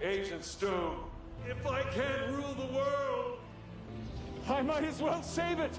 Agent Stu, if I can't rule the world, I might as well save it.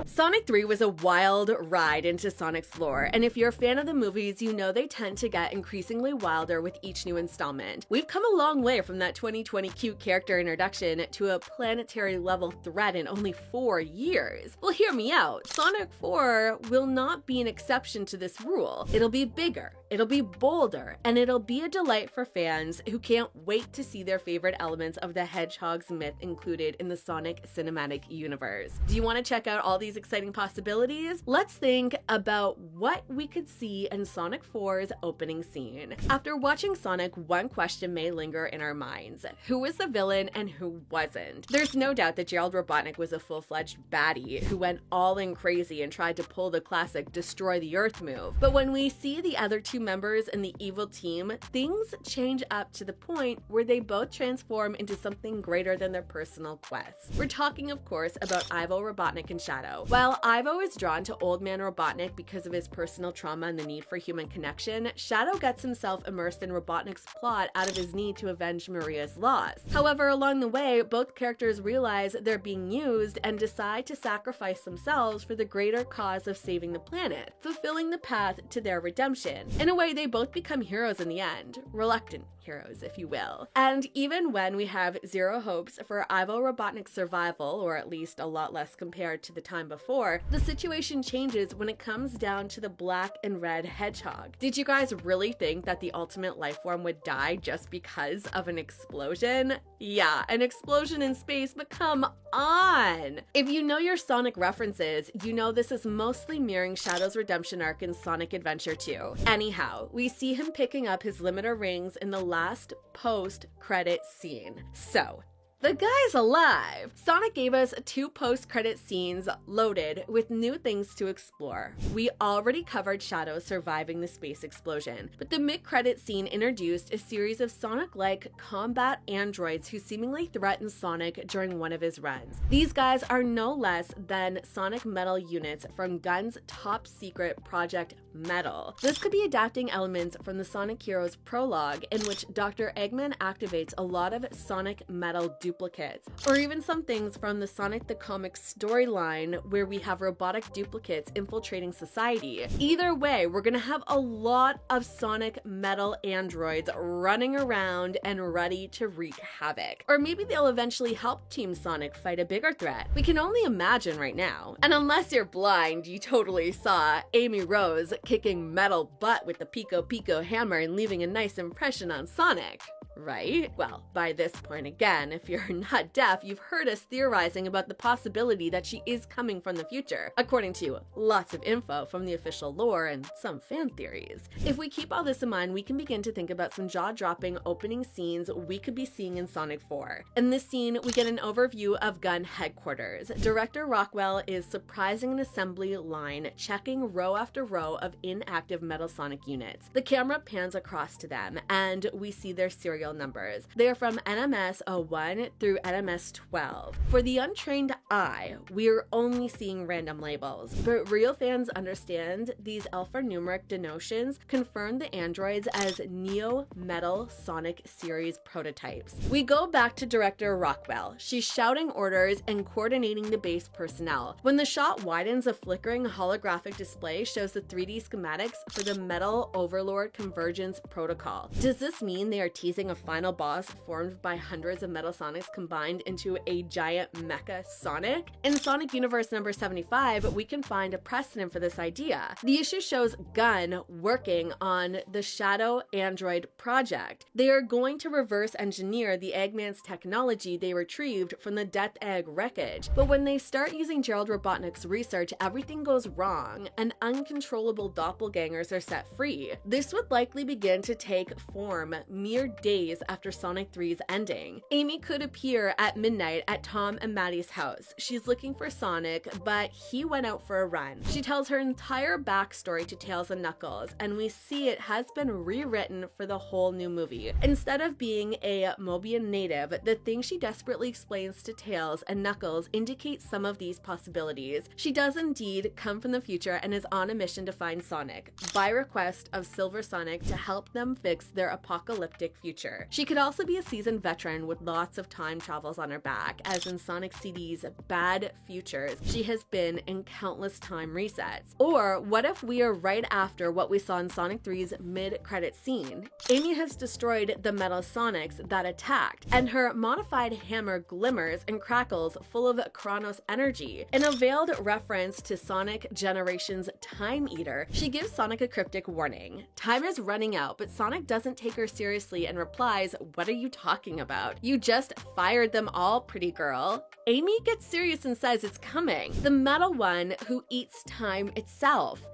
Sonic 3 was a wild ride into Sonic's lore, and if you're a fan of the movies, you know they tend to get increasingly wilder with each new installment. We've come a long way from that 2020 cute character introduction to a planetary level threat in only 4 years. Well, hear me out. Sonic 4 will not be an exception to this rule. It'll be bigger, it'll be bolder, and it'll be a delight for fans who can't wait to see their favorite elements of the Hedgehog's myth included in the Sonic cinematic universe. Do you want to check out all these exciting possibilities? Let's think about what we could see in Sonic 4's opening scene. After watching Sonic, one question may linger in our minds. Who was the villain and who wasn't? There's no doubt that Gerald Robotnik was a full-fledged baddie who went all in crazy and tried to pull the classic destroy the earth move. But when we see the other two members in the evil team, things change up to the point where they both transform into something greater than their personal quests. We're talking, of course, about Ivo Robotnik and Shadow. While Ivo is drawn to Old Man Robotnik because of his personal trauma and the need for human connection, Shadow gets himself immersed in Robotnik's plot out of his need to avenge Maria's loss. However, along the way, both characters realize they're being used and decide to sacrifice themselves for the greater cause of saving the planet, fulfilling the path to their redemption. In a way, they both become heroes in the end. Reluctant heroes, if you will. And even when we have zero hopes for Ivo Robotnik's survival, or at least a lot less compared to the time before, the situation changes when it comes down to the black and red hedgehog. Did you guys really think that the ultimate life form would die just because of an explosion? Yeah, an explosion in space, but come on! If you know your Sonic references, you know this is mostly mirroring Shadow's redemption arc in Sonic Adventure 2. Anyhow, we see him picking up his limiter rings in the last post-credit scene. So, the guy's alive! Sonic gave us 2 post-credit scenes loaded with new things to explore. We already covered Shadow surviving the space explosion, but the mid-credit scene introduced a series of Sonic-like combat androids who seemingly threaten Sonic during one of his runs. These guys are no less than Sonic Metal units from Gun's top-secret Project Metal. This could be adapting elements from the Sonic Heroes prologue, in which Dr. Eggman activates a lot of Sonic Metal duplicates, or even some things from the Sonic the Comics storyline where we have robotic duplicates infiltrating society. Either way, we're gonna have a lot of Sonic Metal androids running around and ready to wreak havoc. Or maybe they'll eventually help Team Sonic fight a bigger threat. We can only imagine right now. And unless you're blind, you totally saw Amy Rose kicking metal butt with the Pico Pico hammer and leaving a nice impression on Sonic. Right? Well, by this point again, if you're not deaf, you've heard us theorizing about the possibility that she is coming from the future, according to lots of info from the official lore and some fan theories. If we keep all this in mind, we can begin to think about some jaw-dropping opening scenes we could be seeing in Sonic 4. In this scene, we get an overview of Gun headquarters. Director Rockwell is surprising an assembly line, checking row after row of inactive Metal Sonic units. The camera pans across to them, and we see their serial numbers. They are from NMS 01 through NMS 12. For the untrained eye, we're only seeing random labels, but real fans understand these alphanumeric denotions confirm the androids as Neo Metal Sonic series prototypes. We go back to director Rockwell. She's shouting orders and coordinating the base personnel. When the shot widens, a flickering holographic display shows the 3D schematics for the Metal Overlord Convergence Protocol. Does this mean they are teasing a final boss formed by hundreds of Metal Sonics combined into a giant mecha Sonic? In Sonic Universe number 75, we can find a precedent for this idea. The issue shows Gun working on the Shadow Android project. They are going to reverse engineer the Eggman's technology they retrieved from the Death Egg wreckage, but when they start using Gerald Robotnik's research, everything goes wrong and uncontrollable doppelgangers are set free. This would likely begin to take form mere days after Sonic 3's ending. Amy could appear at midnight at Tom and Maddie's house. She's looking for Sonic, but he went out for a run. She tells her entire backstory to Tails and Knuckles, and we see it has been rewritten for the whole new movie. Instead of being a Mobian native, the thing she desperately explains to Tails and Knuckles indicates some of these possibilities. She does indeed come from the future and is on a mission to find Sonic, by request of Silver Sonic to help them fix their apocalyptic future. future. She could also be a seasoned veteran with lots of time travels on her back, as in Sonic CD's Bad Futures, she has been in countless time resets. Or what if we are right after what we saw in Sonic 3's mid-credit scene? Amy has destroyed the metal Sonics that attacked, and her modified hammer glimmers and crackles full of Chronos energy. In a veiled reference to Sonic Generations' Time Eater, she gives Sonic a cryptic warning. Time is running out, but Sonic doesn't take her seriously and replies, "What are you talking about? You just fired them all, pretty girl." Amy gets serious and says it's coming. The metal one who eats time itself.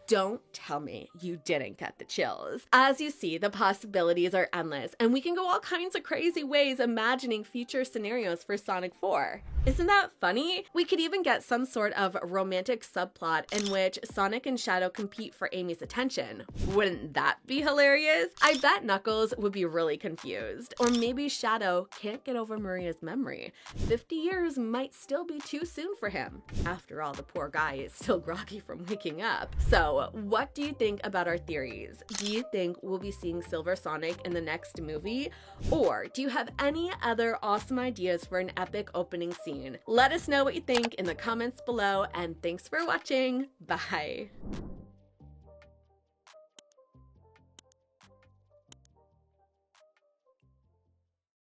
Don't tell me you didn't get the chills. As you see, the possibilities are endless, and we can go all kinds of crazy ways imagining future scenarios for Sonic 4. Isn't that funny? We could even get some sort of romantic subplot in which Sonic and Shadow compete for Amy's attention. Wouldn't that be hilarious? I bet Knuckles would be really confused. Or maybe Shadow can't get over Maria's memory. 50 years might still be too soon for him. After all, the poor guy is still groggy from waking up. So, what do you think about our theories? Do you think we'll be seeing Silver Sonic in the next movie? Or do you have any other awesome ideas for an epic opening scene? Let us know what you think in the comments below, and thanks for watching. Bye!